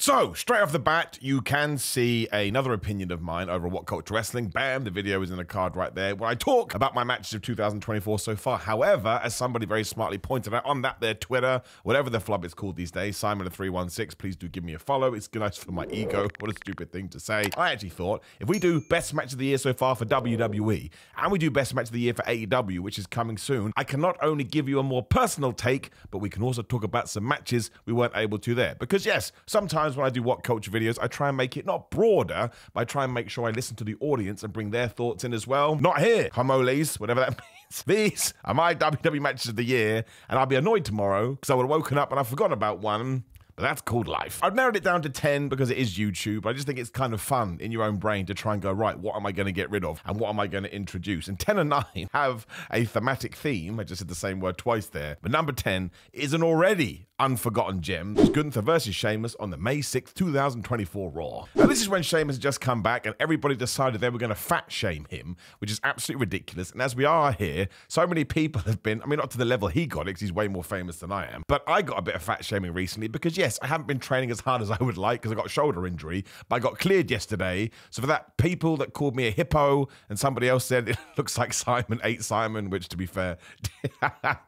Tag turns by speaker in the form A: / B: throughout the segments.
A: So, straight off the bat, you can see another opinion of mine over What Culture Wrestling. Bam, the video is in the card right there, where I talk about my matches of 2024 so far. However, as somebody very smartly pointed out on their Twitter, whatever the flub is called these days, Simon316, please do give me a follow. It's nice for my ego. What a stupid thing to say. I actually thought, if we do best match of the year so far for WWE, and we do best match of the year for AEW, which is coming soon, I can not only give you a more personal take, but we can also talk about some matches we weren't able to there. Because yes, sometimes when I do What Culture videos, I try and make it not broader, but I try and make sure I listen to the audience and bring their thoughts in as well. Not here, homoles, whatever that means. These are my WWE matches of the year, and I'll be annoyed tomorrow because I would have woken up and I forgot about one. But that's called life. I've narrowed it down to 10 because it is YouTube. I just think it's kind of fun in your own brain to try and go, right, what am I going to get rid of and what am I going to introduce? And 10 and 9 have a thematic theme. I just said the same word twice there. But number 10 is an already unforgotten gem. It's Gunther versus Sheamus on the May 6th, 2024 Raw. Now, this is when Sheamus had just come back and everybody decided they were going to fat shame him, which is absolutely ridiculous. And as we are here, so many people have been, I mean, not to the level he got it because he's way more famous than I am, but I got a bit of fat shaming recently because, yes, I haven't been training as hard as I would like because I got a shoulder injury, but I got cleared yesterday. So for that, people that called me a hippo and somebody else said it looks like Simon ate Simon, which to be fair,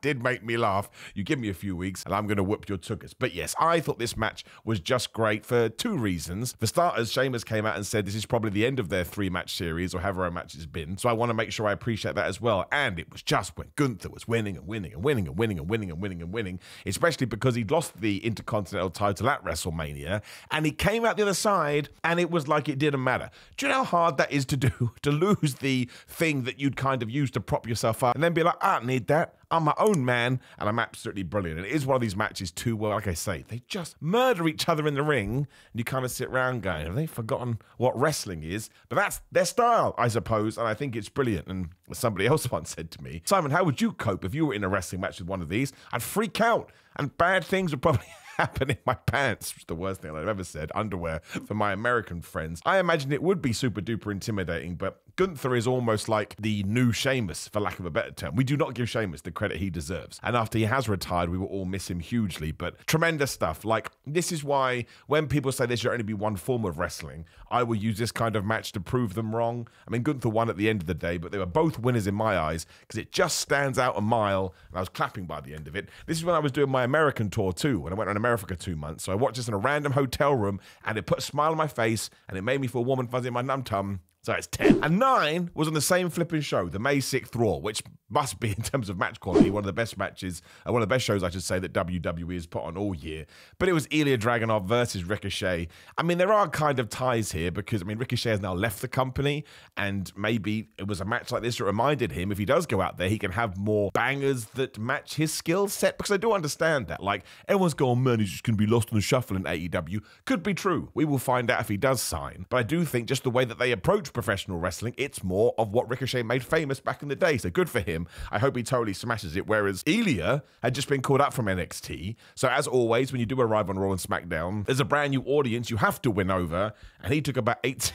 A: did make me laugh. You give me a few weeks and I'm going to whoop your tuchus. But yes, I thought this match was just great for two reasons. For starters, Sheamus came out and said this is probably the end of their 3-match series or however many matches it's been. So I want to make sure I appreciate that as well. And it was just when Gunther was winning and winning and winning and winning and winning and winning and winning, especially because he'd lost the Intercontinental title at WrestleMania and he came out the other side and it was like it didn't matter. Do you know how hard that is to do? To lose the thing that you'd kind of use to prop yourself up and then be like, I don't need that. I'm my own man, and I'm absolutely brilliant. And it is one of these matches too where, like I say, they just murder each other in the ring, and you kind of sit around going, have they forgotten what wrestling is? But that's their style, I suppose, and I think it's brilliant. And somebody else once said to me, Simon, how would you cope if you were in a wrestling match with one of these? I'd freak out, and bad things would probably happen in my pants, which is the worst thing I've ever said, underwear, for my American friends. I imagine it would be super duper intimidating, but Gunther is almost like the new Sheamus, for lack of a better term. We do not give Sheamus the credit he deserves. And after he has retired, we will all miss him hugely, but tremendous stuff. Like, this is why when people say there should only be one form of wrestling, I will use this kind of match to prove them wrong. I mean, Gunther won at the end of the day, but they were both winners in my eyes because it just stands out a mile, and I was clapping by the end of it. This is when I was doing my American tour too, when I went on America 2 months. So I watched this in a random hotel room, and it put a smile on my face, and it made me feel warm and fuzzy in my num-tum. So it's 10. And 9 was on the same flipping show, the May 6th Raw, which must be, in terms of match quality, one of the best matches, one of the best shows, I should say, that WWE has put on all year. But it was Ilya Dragunov versus Ricochet. I mean, there are kind of ties here because, I mean, Ricochet has now left the company, and maybe it was a match like this that reminded him, if he does go out there, he can have more bangers that match his skill set, because I do understand that. Like, everyone's going, man, he's just going to be lost in the shuffle in AEW. Could be true. We will find out if he does sign. But I do think just the way that they approach professional wrestling, it's more of what Ricochet made famous back in the day. So good for him. I hope he totally smashes it. Whereas Ilya had just been called up from NXT. So as always, when you do arrive on Raw and SmackDown, there's a brand new audience you have to win over. And he took about 8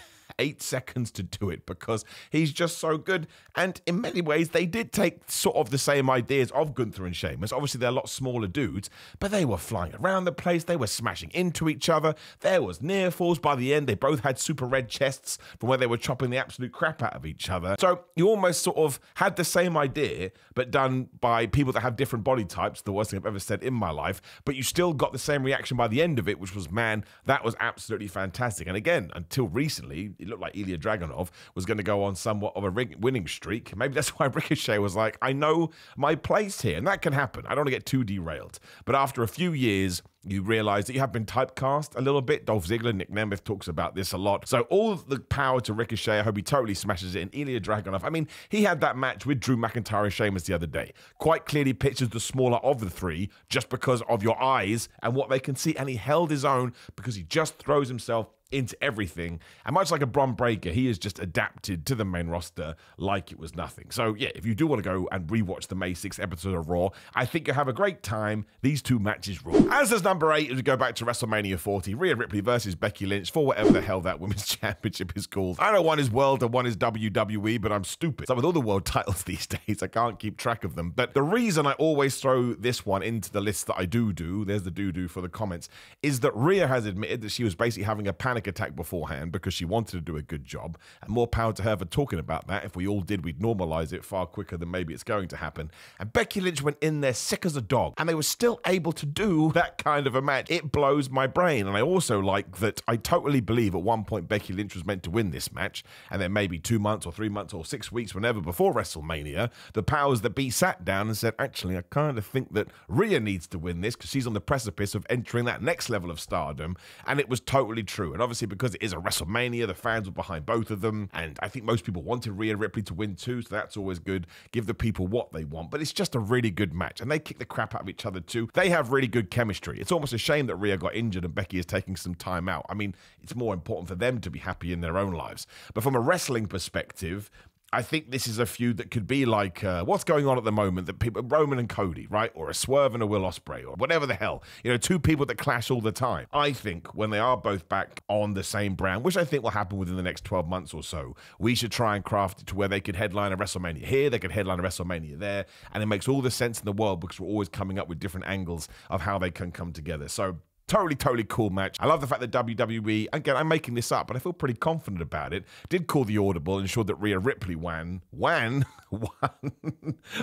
A: seconds to do it because he's just so good. And in many ways, they did take sort of the same ideas of Gunther and Sheamus. Obviously, they're a lot smaller dudes, but they were flying around the place. They were smashing into each other. There was near falls. By the end, they both had super red chests from where they were chopping the absolute crap out of each other. So you almost sort of had the same idea, but done by people that have different body types, the worst thing I've ever said in my life, but you still got the same reaction by the end of it, which was, man, that was absolutely fantastic. And again, until recently, it looked like Ilya Dragunov was going to go on somewhat of a winning streak. Maybe that's why Ricochet was like, I know my place here. And that can happen. I don't want to get too derailed. But after a few years, you realize that you have been typecast a little bit. Dolph Ziggler, Nick Nemeth talks about this a lot. So all the power to Ricochet. I hope he totally smashes it. And Ilya Dragunov, I mean, he had that match with Drew McIntyre and Sheamus the other day. Quite clearly pictures the smaller of the three just because of your eyes and what they can see. And he held his own because he just throws himself into everything. And much like a Bron Breakker, he has just adapted to the main roster like it was nothing. So yeah, if you do want to go and rewatch the May 6th episode of Raw, I think you'll have a great time. These two matches rule. As does number 8, as we go back to WrestleMania 40, Rhea Ripley versus Becky Lynch for whatever the hell that women's championship is called. I know one is World and one is WWE, but I'm stupid. So with all the world titles these days, I can't keep track of them. But the reason I always throw this one into the list that I do, there's the do for the comments, is that Rhea has admitted that she was basically having a panic attack beforehand because she wanted to do a good job, and more power to her for talking about that. If we all did, we'd normalize it far quicker than maybe it's going to happen. And Becky Lynch went in there sick as a dog, and they were still able to do that kind of a match. It blows my brain. And I also like that I totally believe at one point Becky Lynch was meant to win this match, and then maybe 2 months or 3 months or 6 weeks, whenever before WrestleMania, the powers that be sat down and said, actually, I kind of think that Rhea needs to win this because she's on the precipice of entering that next level of stardom. And it was totally true. And obviously, because it is a WrestleMania, the fans were behind both of them. And I think most people wanted Rhea Ripley to win too, so that's always good. Give the people what they want. But it's just a really good match. And they kick the crap out of each other too. They have really good chemistry. It's almost a shame that Rhea got injured and Becky is taking some time out. I mean, it's more important for them to be happy in their own lives. But from a wrestling perspective, I think this is a feud that could be like what's going on at the moment, that people, Roman and Cody, right? Or a Swerve and a Will Ospreay, or whatever the hell. You know, two people that clash all the time. I think when they are both back on the same brand, which I think will happen within the next 12 months or so, we should try and craft it to where they could headline a WrestleMania here, they could headline a WrestleMania there, and it makes all the sense in the world because we're always coming up with different angles of how they can come together. So totally cool match. I love the fact that WWE, again, I'm making this up, but I feel pretty confident about it, did call the audible and ensured that Rhea Ripley won,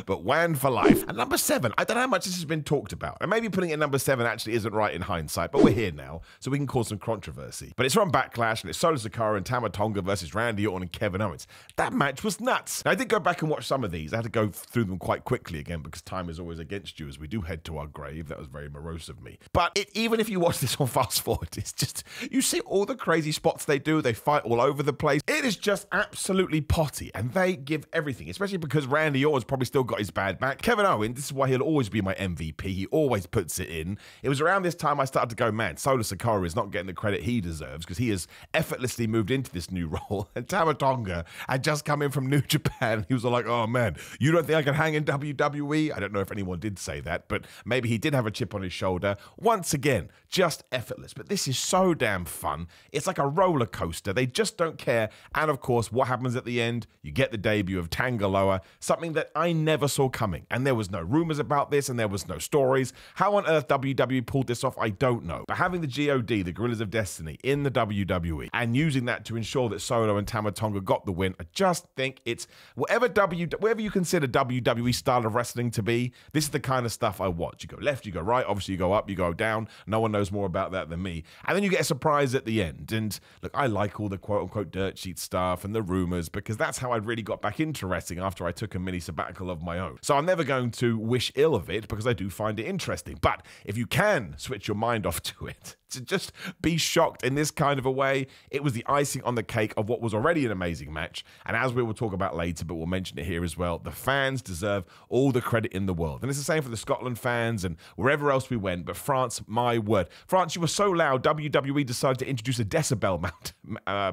A: but won for life. And number 7, I don't know how much this has been talked about. And maybe putting it at number 7 actually isn't right in hindsight, but we're here now, so we can cause some controversy. But it's from Backlash, and it's Solo Sikoa and Tama Tonga versus Randy Orton and Kevin Owens. That match was nuts. Now, I did go back and watch some of these. I had to go through them quite quickly again because time is always against you as we do head to our grave. That was very morose of me. But even if you watch this on fast forward, it's just, you see all the crazy spots they do. They fight all over the place. It is just absolutely potty, and they give everything, especially because Randy Orton's probably still got his bad back. Kevin Owens, this is why he'll always be my MVP. He always puts it in. It was around this time I started to go, man, Solo Sikoa is not getting the credit he deserves because he has effortlessly moved into this new role. And Tama Tonga had just come in from New Japan. He was like, oh man, you don't think I can hang in WWE? I don't know if anyone did say that, but maybe he did have a chip on his shoulder. Once again, just effortless. But this is so damn fun. It's like a roller coaster. They just don't care. And of course, what happens at the end? You get the debut of Tanga Loa, something that I never saw coming. And there was no rumors about this, and there was no stories. How on earth WWE pulled this off, I don't know. But having the GOD, the Gorillas of Destiny, in the WWE, and using that to ensure that Solo and Tama Tonga got the win, I just think it's whatever you consider WWE style of wrestling to be, this is the kind of stuff I watch. You go left, you go right, obviously you go up, you go down. No one knows more about that than me. And then you get a surprise at the end. And look, I like all the quote-unquote dirt sheet stuff and the rumors because that's how I really got back into wrestling after I took a mini sabbatical of my own. So I'm never going to wish ill of it because I do find it interesting. But if you can switch your mind off to it, to just be shocked in this kind of a way, it was the icing on the cake of what was already an amazing match. And as we will talk about later, but we'll mention it here as well, the fans deserve all the credit in the world. And it's the same for the Scotland fans and wherever else we went. But France, my word. France, you were so loud, WWE decided to introduce a decibel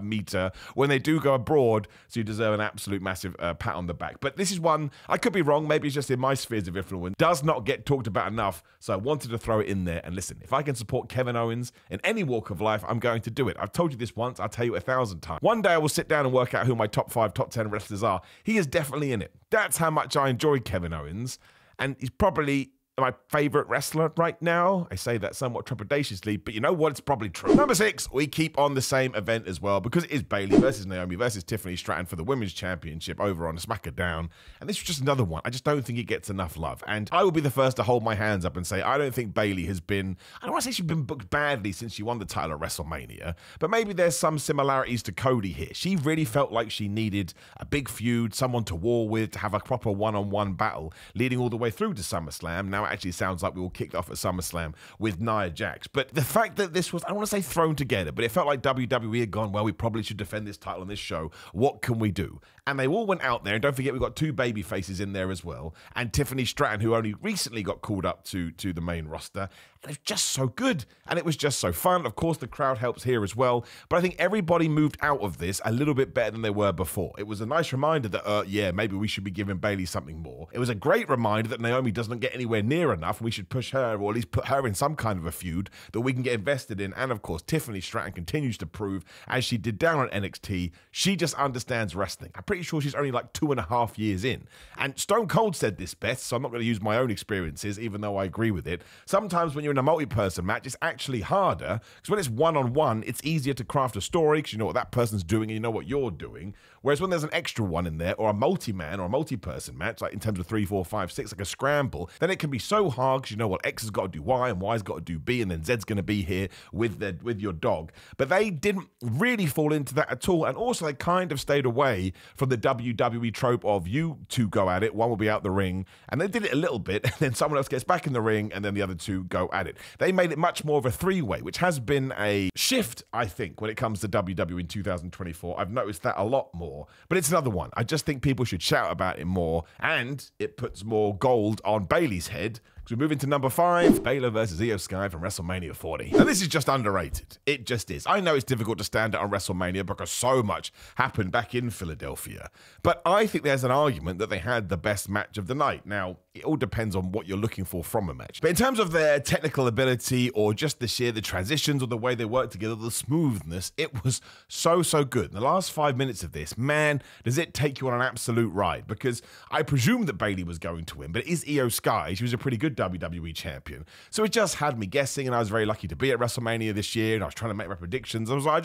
A: meter when they do go abroad. So you deserve an absolute massive pat on the back. But this is one, I could be wrong, maybe it's just in my spheres of influence, does not get talked about enough. So I wanted to throw it in there. And listen, if I can support Kevin Owens in any walk of life, I'm going to do it. I've told you this once, I'll tell you 1,000 times. One day I will sit down and work out who my top 5, top 10 wrestlers are. He is definitely in it. That's how much I enjoy Kevin Owens. And he's probably my favorite wrestler right now. I say that somewhat trepidatiously, but you know what? It's probably true. Number 6, we keep on the same event as well because it is Bayley versus Naomi versus Tiffany Stratton for the Women's Championship over on SmackDown. And this was just another one. I just don't think it gets enough love. And I will be the first to hold my hands up and say, I don't think Bayley has been, I don't want to say she's been booked badly since she won the title at WrestleMania, but maybe there's some similarities to Cody here. She really felt like she needed a big feud, someone to war with, to have a proper one-on-one battle leading all the way through to SummerSlam. Now it actually sounds like we all kicked off at SummerSlam with Nia Jax. But the fact that this was, I don't want to say thrown together, but it felt like WWE had gone, well, we probably should defend this title on this show. What can we do? And they all went out there, and don't forget, we've got 2 baby faces in there as well, and Tiffany Stratton, who only recently got called up to the main roster. And it's just so good. And it was just so fun. Of course, the crowd helps here as well. But I think everybody moved out of this a little bit better than they were before. It was a nice reminder that, yeah, maybe we should be giving Bayley something more. It was a great reminder that Naomi doesn't get anywhere near enough, and we should push her, or at least put her in some kind of a feud that we can get invested in. And of course, Tiffany Stratton continues to prove, as she did down on NXT, she just understands wrestling. I'm pretty sure she's only like 2.5 years in. And Stone Cold said this best, so I'm not going to use my own experiences, even though I agree with it. Sometimes when you're in a multi-person match, it's actually harder, because when it's one-on-one, it's easier to craft a story, because you know what that person's doing and you know what you're doing. Whereas when there's an extra one in there, or a multi-man or a multi-person match, like in terms of 3, 4, 5, 6, like a scramble, then it can be so hard, because you know what, X has got to do Y, and Y's got to do B, and then Z's going to be here with your dog. But they didn't really fall into that at all, and also they kind of stayed away from the WWE trope of you two go at it, one will be out the ring, and they did it a little bit, and then someone else gets back in the ring, and then the other two go at it. They made it much more of a three-way, which has been a shift, I think, when it comes to WWE in 2024. I've noticed that a lot more, but it's another one. I just think people should shout about it more, and it puts more gold on Bayley's head. So we move into number 5, Baylor versus Io Sky from WrestleMania 40. Now this is just underrated. It just is. I know it's difficult to stand it on WrestleMania because so much happened back in Philadelphia. But I think there's an argument that they had the best match of the night. Now, it all depends on what you're looking for from a match. But in terms of their technical ability, or just the transitions, or the way they work together, the smoothness, it was so good. In the last 5 minutes of this, man, does it take you on an absolute ride. Because I presumed that Bayley was going to win, but it is Io Sky. She was a pretty good WWE champion. So it just had me guessing, and I was very lucky to be at WrestleMania this year, and I was trying to make my predictions. I was like, I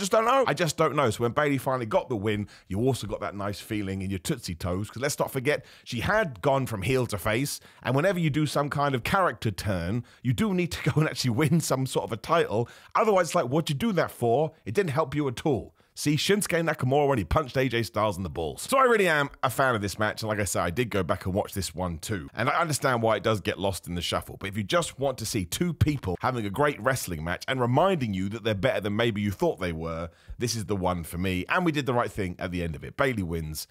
A: just don't know. So when Bayley finally got the win, you also got that nice feeling in your Tootsie Toes, because let's not forget, she had gone from heel to face, and whenever you do some kind of character turn, you do need to go and actually win some sort of a title. Otherwise, it's like, what'd you do that for? It didn't help you at all. See, Shinsuke Nakamura when he punched AJ Styles in the balls. So I really am a fan of this match, and like I said, I did go back and watch this one too. And I understand why it does get lost in the shuffle, but if you just want to see two people having a great wrestling match and reminding you that they're better than maybe you thought they were, this is the one for me. And we did the right thing at the end of it. Bayley wins.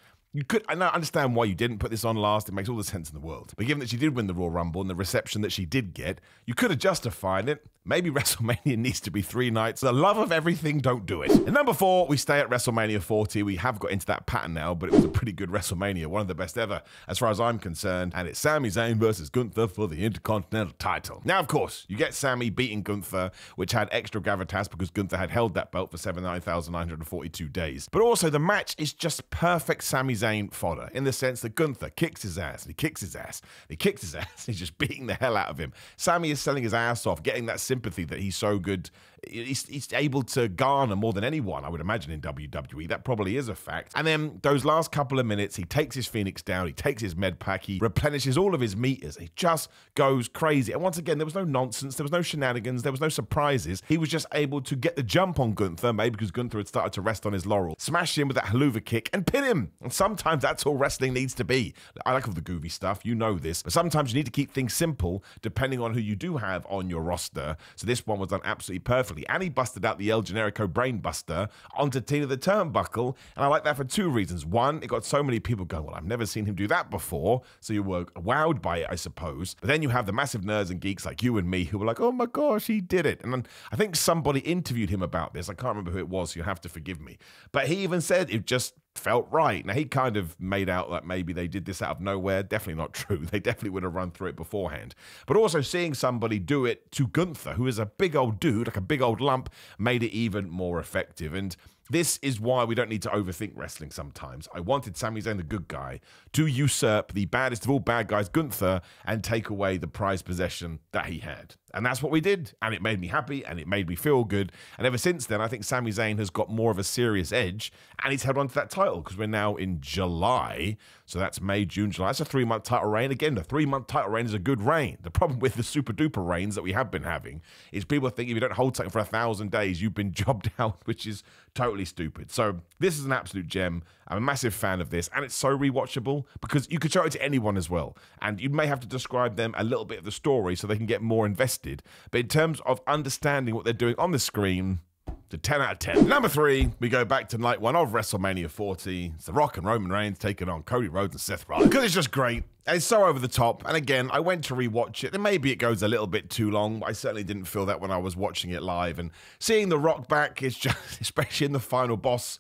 A: I understand why you didn't put this on last. It makes all the sense in the world. But given that she did win the Royal Rumble and the reception that she did get, you could have justified it. Maybe WrestleMania needs to be 3 nights. For the love of everything, don't do it. And number 4, we stay at WrestleMania 40. We have got into that pattern now, but it was a pretty good WrestleMania. One of the best ever, as far as I'm concerned. And it's Sami Zayn versus Gunther for the Intercontinental title. Now, of course, you get Sami beating Gunther, which had extra gravitas because Gunther had held that belt for 9,942 days. But also, the match is just perfect Sami Zayn fodder, in the sense that Gunther kicks his ass, and he kicks his ass, and he kicks his ass, he's just beating the hell out of him. Sami is selling his ass off, getting that sympathy that he's so good. He's able to garner more than anyone, I would imagine, in WWE. That probably is a fact. And then those last couple of minutes, he takes his Phoenix down, he takes his med pack, he replenishes all of his meters, he just goes crazy. And once again, there was no nonsense, there was no shenanigans, there was no surprises. He was just able to get the jump on Gunther, maybe because Gunther had started to rest on his laurel, smash him with that haluva kick and pin him. And sometimes that's all wrestling needs to be. I like all the goofy stuff, you know this, but sometimes you need to keep things simple depending on who you do have on your roster. So this one was done absolutely perfectly. And he busted out the El Generico Brain Buster onto Tina the Turnbuckle. And I like that for 2 reasons. One, it got so many people going, well, I've never seen him do that before. So you were wowed by it, I suppose. But then you have the massive nerds and geeks like you and me who were like, oh my gosh, he did it. And then I think somebody interviewed him about this. I can't remember who it was, so you have to forgive me. But he even said it just felt right. Now, he kind of made out that maybe they did this out of nowhere. Definitely not true. They definitely would have run through it beforehand. But also seeing somebody do it to Gunther, who is a big old dude, like a big old lump, made it even more effective. And this is why we don't need to overthink wrestling sometimes. I wanted Sami Zayn, the good guy, to usurp the baddest of all bad guys, Gunther, and take away the prized possession that he had. And that's what we did. And it made me happy, and it made me feel good. And ever since then, I think Sami Zayn has got more of a serious edge, and he's held on to that title, because we're now in July. So that's May, June, July. That's a 3-month title reign. Again, the 3-month title reign is a good reign. The problem with the super duper reigns that we have been having is people think if you don't hold something for 1,000 days, you've been jobbed out, which is totally stupid. So this is an absolute gem. I'm a massive fan of this, and it's so rewatchable because you could show it to anyone as well. And you may have to describe them a little bit of the story so they can get more invested. But in terms of understanding what they're doing on the screen, It's a 10 out of 10. Number 3, we go back to night 1 of WrestleMania 40. It's The Rock and Roman Reigns taking on Cody Rhodes and Seth Rollins. Because it's just great. It's so over the top. And again, I went to rewatch it, and maybe it goes a little bit too long. I certainly didn't feel that when I was watching it live. And seeing The Rock back is just, especially in the final boss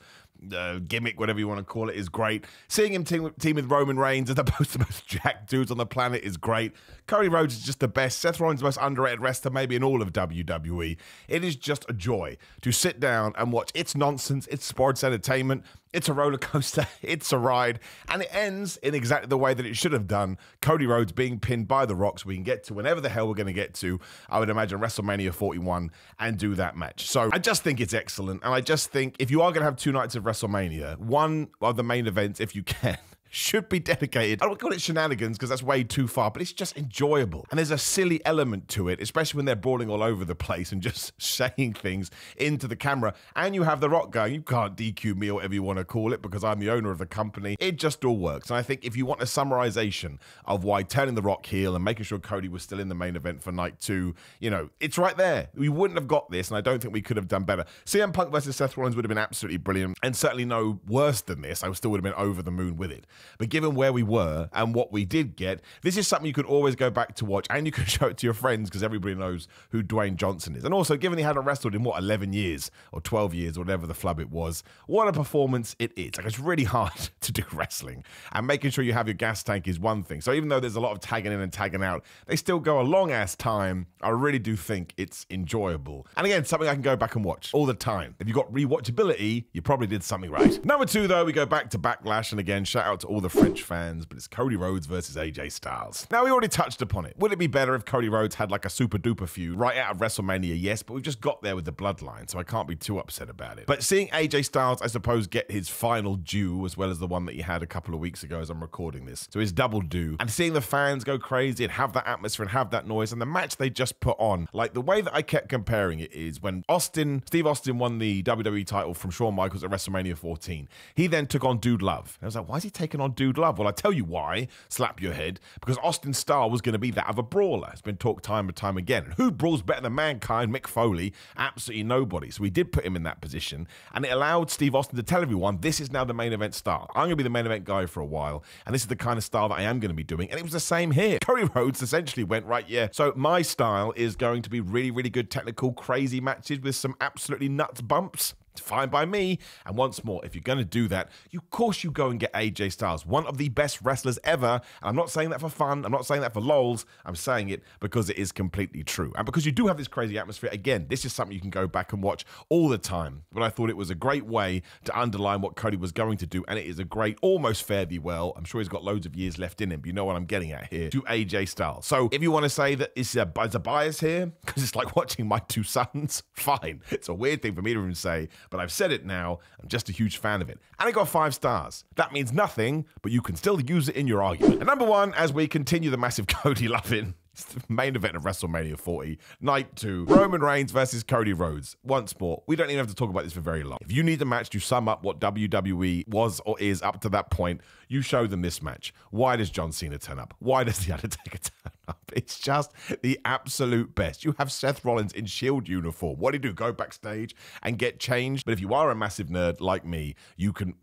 A: gimmick, whatever you want to call it, is great. Seeing him team with Roman Reigns as opposed to the most jacked dudes on the planet is great. Cody Rhodes is just the best. Seth Rollins is the most underrated wrestler maybe in all of WWE. It is just a joy to sit down and watch. It's nonsense. It's sports entertainment. It's a roller coaster. It's a ride. And it ends in exactly the way that it should have done. Cody Rhodes being pinned by The Rock, so we can get to whenever the hell we're going to get to, I would imagine, WrestleMania 41 and do that match. So I just think it's excellent. And I just think if you are going to have 2 nights of WrestleMania, one of the main events, if you can, should be dedicated. I don't call it shenanigans because that's way too far, but it's just enjoyable. And there's a silly element to it, especially when they're brawling all over the place and just saying things into the camera. And you have The Rock going, you can't DQ me or whatever you want to call it because I'm the owner of the company. It just all works. And I think if you want a summarization of why turning The Rock heel and making sure Cody was still in the main event for night 2, you know, it's right there. We wouldn't have got this, and I don't think we could have done better. CM Punk versus Seth Rollins would have been absolutely brilliant, and certainly no worse than this. I still would have been over the moon with it. But given where we were and what we did get, this is something you could always go back to watch, and you can show it to your friends because everybody knows who Dwayne Johnson is. And also, given he hadn't wrestled in, 11 years or 12 years or whatever the flub it was, what a performance it is. Like, it's really hard to do wrestling, and making sure you have your gas tank is one thing. So even though there's a lot of tagging in and tagging out, they still go a long-ass time. I really do think it's enjoyable. And again, something I can go back and watch all the time. If you've got rewatchability, you probably did something right. Number 2, though, we go back to Backlash, and again, shout out to all the French fans, but it's Cody Rhodes versus AJ Styles. Now, we already touched upon it. Would it be better if Cody Rhodes had like a super duper feud right out of WrestleMania? Yes, but we've just got there with the bloodline, so I can't be too upset about it. But seeing AJ Styles, I suppose, get his final due, as well as the one that he had a couple of weeks ago as I'm recording this, so his double due, and seeing the fans go crazy and have that atmosphere and have that noise, and the match they just put on, like the way that I kept comparing it is when Steve Austin won the WWE title from Shawn Michaels at WrestleMania 14. He then took on Dude Love. And I was like, why is he taking on Dude Love? Well, I tell you why, slap your head, because Austin's style was going to be that of a brawler. It's been talked time and time again. And who brawls better than Mankind, Mick Foley? Absolutely nobody. So we did put him in that position, and it allowed Steve Austin to tell everyone, this is now the main event style. I'm going to be the main event guy for a while, and this is the kind of style that I am going to be doing. And it was the same here. Cody Rhodes essentially went, right, yeah, so my style is going to be really, really good technical, crazy matches with some absolutely nuts bumps. Fine by me. And once more, if you're going to do that, of course you go and get AJ Styles, one of the best wrestlers ever. And I'm not saying that for fun. I'm not saying that for lols. I'm saying it because it is completely true. And because you do have this crazy atmosphere, again, this is something you can go back and watch all the time. But I thought it was a great way to underline what Cody was going to do. And it is a great, almost fairly well, I'm sure he's got loads of years left in him, but you know what I'm getting at here, to AJ Styles. So if you want to say that it's a bias here, because it's like watching my 2 sons, fine. It's a weird thing for me to even say, but I've said it now. I'm just a huge fan of it. And it got 5 stars. That means nothing, but you can still use it in your argument. And number 1, as we continue the massive Cody loving, it's the main event of WrestleMania 40, night 2, Roman Reigns versus Cody Rhodes. Once more, we don't even have to talk about this for very long. If you need a match to sum up what WWE was or is up to that point, you show them this match. Why does John Cena turn up? Why does The Undertaker turn up? It's just the absolute best. You have Seth Rollins in Shield uniform. What do you do? Go backstage and get changed? But if you are a massive nerd like me, you can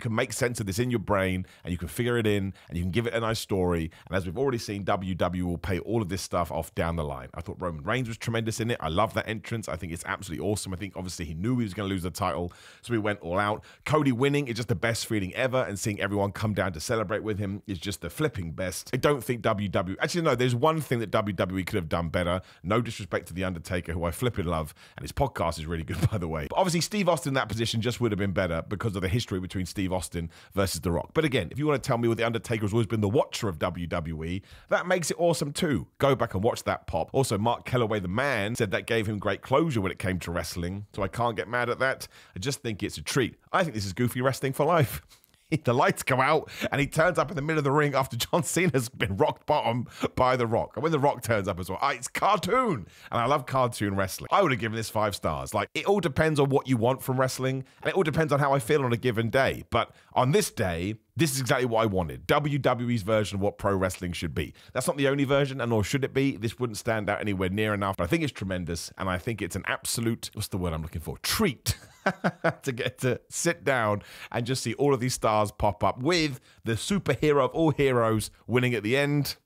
A: make sense of this in your brain, and you can figure it in, and you can give it a nice story. And as we've already seen, WWE will pay all of this stuff off down the line. I thought Roman Reigns was tremendous in it. I love that entrance. I think it's absolutely awesome. I think obviously he knew he was going to lose the title, so he went all out. Cody winning is just the best feeling ever, and seeing everyone come down to celebrate with him is just the flipping best. I don't think WWE... Actually, no, there's one thing that WWE could have done better. No disrespect to The Undertaker, who I flipping love, and his podcast is really good, by the way. But obviously, Steve Austin in that position just would have been better because of the history between Steve Austin versus The Rock. But again, if you want to tell me what The Undertaker has always been the watcher of WWE, that makes it awesome too. Go back and watch that pop. Also, Mark Kellaway, the man, said that gave him great closure when it came to wrestling, so I can't get mad at that. I just think it's a treat. I think this is goofy wrestling for life. The lights go out and he turns up in the middle of the ring after John Cena's been rocked bottom by The Rock. And when The Rock turns up as well, it's cartoon. And I love cartoon wrestling. I would have given this 5 stars. Like, it all depends on what you want from wrestling, and it all depends on how I feel on a given day. But on this day, This is exactly what I wanted. WWE's version of what pro wrestling should be. That's not the only version, and nor should it be. This wouldn't stand out anywhere near enough, but I think it's tremendous, and I think it's an absolute, what's the word I'm looking for? Treat to get to sit down and just see all of these stars pop up with the superhero of all heroes winning at the end.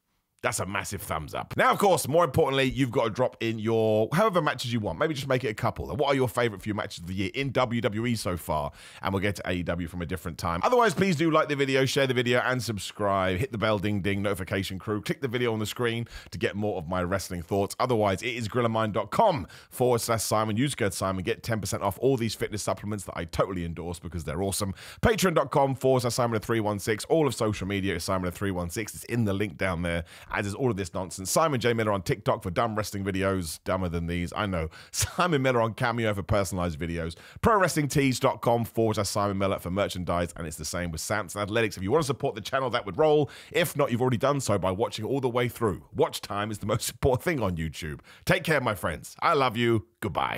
A: That's a massive thumbs up. Now, of course, more importantly, you've got to drop in your however matches you want. Maybe just make it a couple. What are your favorite few matches of the year in WWE so far? And we'll get to AEW from a different time. Otherwise, please do like the video, share the video, and subscribe. Hit the bell, ding, ding, notification crew. Click the video on the screen to get more of my wrestling thoughts. Otherwise, it is grillermind.com/Simon. Use code Simon. Get 10% off all these fitness supplements that I totally endorse because they're awesome. Patreon.com/Simon316. All of social media is Simon316. It's in the link down there. As is all of this nonsense. Simon J. Miller on TikTok for dumb wrestling videos. Dumber than these, I know. Simon Miller on Cameo for personalized videos. ProWrestlingTees.com/Simon Miller for merchandise. And it's the same with Samson Athletics. If you want to support the channel, that would roll. If not, you've already done so by watching all the way through. Watch time is the most important thing on YouTube. Take care, my friends. I love you. Goodbye.